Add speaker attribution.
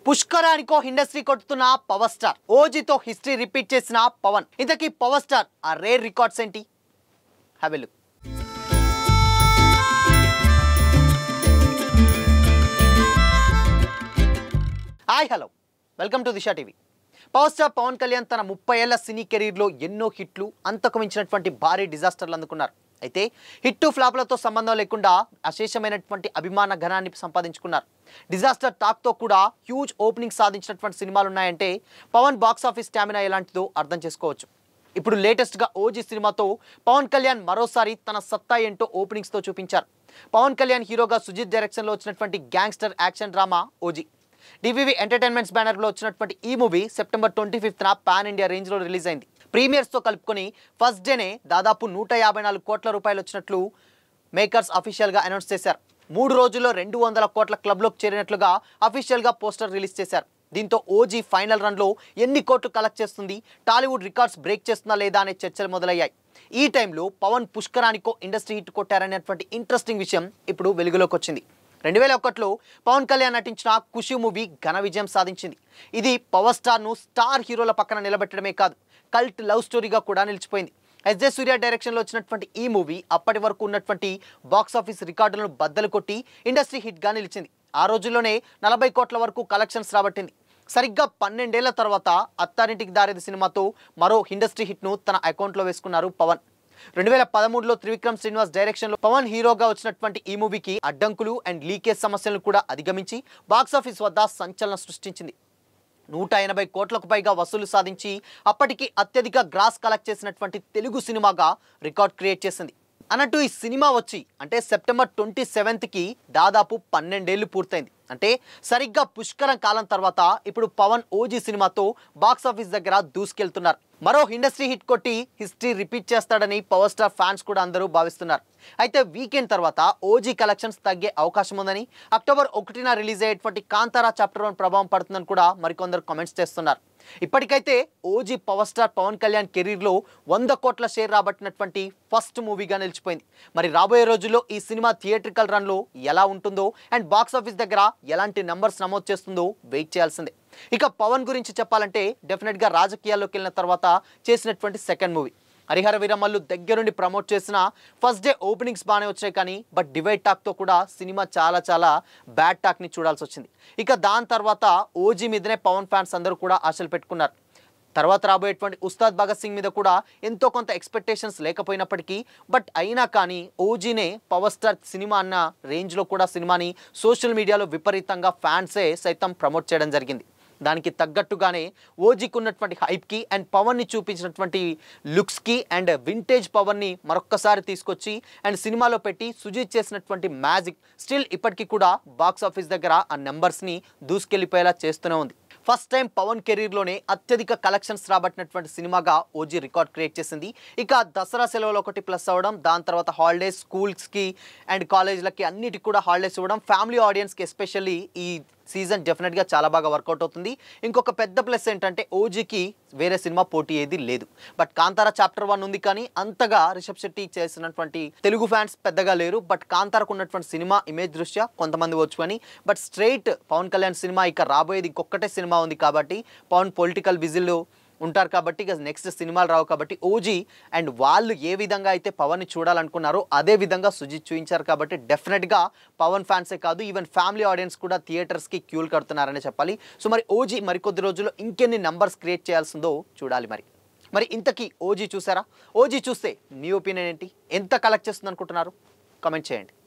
Speaker 1: పుష్కరానికో industry కొట్టుతున్న power star ఓజీతో history repeat చేసిన పవన్. ఇంతకీ పవర్ స్టార్ ఆ రేర్ రికార్డ్స్ ఏంటి? Have a look. Hi hello, welcome to Disha TV. Power star Pawan Kalyan తన 30 ఏళ్ల సినీ కెరీర్లో ఎన్నో హిట్లు, అంతకు మించినటువంటి భారీ డిజాస్టర్లు అందుకున్నారు. అయితే హిట్ ఫ్లాప్లతో సంబంధం లేకుండా అశేషమైనటువంటి అభిమాన ఘనాన్ని సంపాదించుకున్నారు. డిజాస్టర్ టాక్తో కూడా హ్యూజ్ ఓపెనింగ్ సాధించినటువంటి సినిమాలు ఉన్నాయంటే పవన్ బాక్స్ ఆఫీస్ స్టామినా ఎలాంటిదో అర్థం చేసుకోవచ్చు. ఇప్పుడు లేటెస్ట్గా ఓజీ సినిమాతో పవన్ కళ్యాణ్ మరోసారి తన సత్తా ఏంటో ఓపెనింగ్స్తో చూపించారు. పవన్ కళ్యాణ్ హీరోగా సుజిత్ డైరెక్షన్లో వచ్చినటువంటి gangster action drama OG. DVV entertainments బ్యానర్లో వచ్చినటువంటి ఈ మూవీ సెప్టెంబర్ 25న పాన్ ఇండియా రేంజ్లో రిలీజ్ అయింది. ప్రీమియర్స్తో కలుపుకొని ఫస్ట్ డేనే దాదాపు 154 కోట్ల రూపాయలు వచ్చినట్లు మేకర్స్ అఫీషియల్గా అనౌన్స్ చేశారు. 3 రోజుల్లో 200 కోట్ల క్లబ్లోకి చేరినట్లుగా అఫీషియల్గా పోస్టర్ రిలీజ్ చేశారు. దీంతో ఓజీ ఫైనల్ రన్లో ఎన్ని కోట్లు కలెక్ట్ చేస్తుంది, టాలీవుడ్ రికార్డ్స్ బ్రేక్ చేస్తుందా లేదా అనే చర్చలు మొదలయ్యాయి. ఈ టైంలో పవన్ పుష్కరానికో ఇండస్ట్రీ హిట్ కొట్టారనేటువంటి ఇంట్రెస్టింగ్ విషయం ఇప్పుడు వెలుగులోకి వచ్చింది. 2001లో పవన్ కళ్యాణ్ నటించిన ఖుషి మూవీ ఘన విజయం సాధించింది. ఇది పవర్ స్టార్ను స్టార్ హీరోల పక్కన నిలబెట్టడమే కాదు, కల్ట్ లవ్ స్టోరీగా కూడా నిలిచిపోయింది. ఎస్జే సూర్య డైరెక్షన్లో వచ్చినటువంటి ఈ మూవీ అప్పటి వరకు ఉన్నటువంటి బాక్స్ ఆఫీస్ రికార్డులను బద్దలు కొట్టి ఇండస్ట్రీ హిట్గా నిలిచింది. ఆ రోజుల్లోనే 40 కోట్ల వరకు కలెక్షన్స్ రాబట్టింది. సరిగ్గా 12 ఏళ్ల తర్వాత అత్తారింటికి దారేది సినిమాతో మరో ఇండస్ట్రీ హిట్ను తన అకౌంట్లో వేసుకున్నారు పవన్. 2013లో త్రివిక్రమ్ శ్రీనివాస్ డైరెక్షన్లో పవన్ హీరోగా వచ్చినటువంటి ఈ మూవీకి అడ్డంకులు అండ్ లీకేజ్ సమస్యలను కూడా అధిగమించి బాక్సాఫీస్ వద్ద సంచలనం సృష్టించింది. 180 కోట్లకు పైగా వసూలు సాధించి అప్పటికి అత్యధిక గ్రాస్ కలెక్ట్ చేసినటువంటి తెలుగు సినిమాగా రికార్డ్ క్రియేట్ చేసింది. అన్నట్టు ఈ సినిమా వచ్చి అంటే సెప్టెంబర్ 27కి దాదాపు 12 ఏళ్లు పూర్తయింది. అంటే సరిగ్గా పుష్కరం కాలం తర్వాత ఇప్పుడు పవన్ ఓజీ సినిమాతో బాక్సాఫీస్ దగ్గర దూసుకెళ్తున్నారు. మరో ఇండస్ట్రీ హిట్ కొట్టి హిస్టరీ రిపీట్ చేస్తాడని పవర్ స్టార్ ఫ్యాన్స్ కూడా అందరూ భావిస్తున్నారు. అయితే వీకెండ్ తర్వాత ఓజీ కలెక్షన్స్ తగ్గే అవకాశం ఉందని, అక్టోబర్ 1న రిలీజ్ అయ్యేటువంటి కాంతారా చాప్టర్ 1 ప్రభావం పడుతుందని కూడా మరికొందరు కామెంట్స్ చేస్తున్నారు. ఇప్పటికైతే OG power star Pawan Kalyan కెరీర్లో 100 కోట్ల షేర్ రాబట్టినటువంటి ఫస్ట్ మూవీగా నిలిచిపోయింది. మరి రాబోయే రోజుల్లో ఈ సినిమా థియేట్రికల్ రన్లో ఎలా ఉంటుందో అండ్ బాక్స్ ఆఫీస్ దగ్గర ఎలాంటి నంబర్స్ నమోదు చేస్తుందో వెయిట్ చేయాల్సిందే. ఇక పవన్ గురించి చెప్పాలంటే డెఫినెట్గా రాజకీయాల్లోకి వెళ్ళిన తర్వాత చేసినటువంటి సెకండ్ మూవీ హరిహర వీరమల్లు దగ్గరుండి ప్రమోట్ చేసిన ఫస్ట్ డే ఓపెనింగ్స్ బాగానే వచ్చాయి, కానీ బట్ డివైడ్ టాక్తో కూడా సినిమా చాలా బ్యాడ్ టాక్ని చూడాల్సి వచ్చింది. ఇక దాని తర్వాత ఓజీ మీదనే పవన్ ఫ్యాన్స్ అందరూ కూడా ఆశలు పెట్టుకున్నారు. తర్వాత రాబోయేటువంటి ఉస్తాద్ భగత్ సింగ్ మీద కూడా ఎంతో కొంత ఎక్స్పెక్టేషన్స్ లేకపోయినప్పటికీ బట్ అయినా కానీ ఓజీనే పవర్ స్టార్ సినిమా అన్న రేంజ్లో కూడా సినిమాని సోషల్ మీడియాలో విపరీతంగా ఫ్యాన్సే సైతం ప్రమోట్ చేయడం జరిగింది. దానికి తగ్గట్టుగానే ఓజీకి ఉన్నటువంటి హైప్కి అండ్ పవర్ని చూపించినటువంటి లుక్స్కి అండ్ వింటేజ్ పవర్ని మరొక్కసారి తీసుకొచ్చి అండ్ సినిమాలో పెట్టి సుజిత్ చేసినటువంటి మ్యాజిక్ స్టిల్ ఇప్పటికీ కూడా బాక్స్ ఆఫీస్ దగ్గర ఆ నెంబర్స్ని దూసుకెళ్ళిపోయేలా చేస్తూనే ఉంది. ఫస్ట్ టైం పవన్ కెరీర్లోనే అత్యధిక కలెక్షన్స్ రాబట్టినటువంటి సినిమాగా ఓజీ రికార్డ్ క్రియేట్ చేసింది. ఇక దసరా సెలవులు ఒకటి ప్లస్ అవ్వడం, దాని తర్వాత హాలిడేస్ స్కూల్స్కి అండ్ కాలేజ్లకి అన్నిటికి కూడా హాలిడేస్ ఇవ్వడం, ఫ్యామిలీ ఆడియన్స్కి ఎస్పెషల్లీ ఈ సీజన్ డెఫినెట్గా చాలా బాగా వర్కౌట్ అవుతుంది. ఇంకొక పెద్ద ప్లస్ ఏంటంటే ఓజీకి వేరే సినిమా పోటీ ఏది లేదు. బట్ కాంతారా చాప్టర్ 1 ఉంది, కానీ అంతగా రిషబ్ శెట్టి చేసినటువంటి తెలుగు ఫ్యాన్స్ పెద్దగా లేరు. బట్ కాంతారకు ఉన్నటువంటి సినిమా ఇమేజ్ దృష్ట్యా కొంతమంది వచ్చు అని, but straight Pawan Kalyan cinema ఇక రాబోయేది ఇంకొకటే సినిమా ఉంది కాబట్టి పవన్ పొలిటికల్ బిజీలో ఉంటారు కాబట్టి ఇక నెక్స్ట్ సినిమాలు రావు కాబట్టి ఓజీ అండ్ వాళ్ళు ఏ విధంగా అయితే పవన్ని చూడాలనుకున్నారో అదే విధంగా సుజిత్ చూపించారు కాబట్టి డెఫినెట్గా పవన్ ఫ్యాన్సే కాదు ఈవెన్ ఫ్యామిలీ ఆడియన్స్ కూడా థియేటర్స్కి క్యూలు కడుతున్నారని చెప్పాలి. సో మరి ఓజీ మరికొద్ది రోజుల్లో ఇంకెన్ని నంబర్స్ క్రియేట్ చేయాల్సిందో చూడాలి. మరి ఇంతకీ ఓజీ చూసారా? ఓజీ చూస్తే మీ ఒపీనియన్ ఏంటి? ఎంత కలెక్ట్ చేస్తుంది అనుకుంటున్నారు? కామెంట్ చేయండి.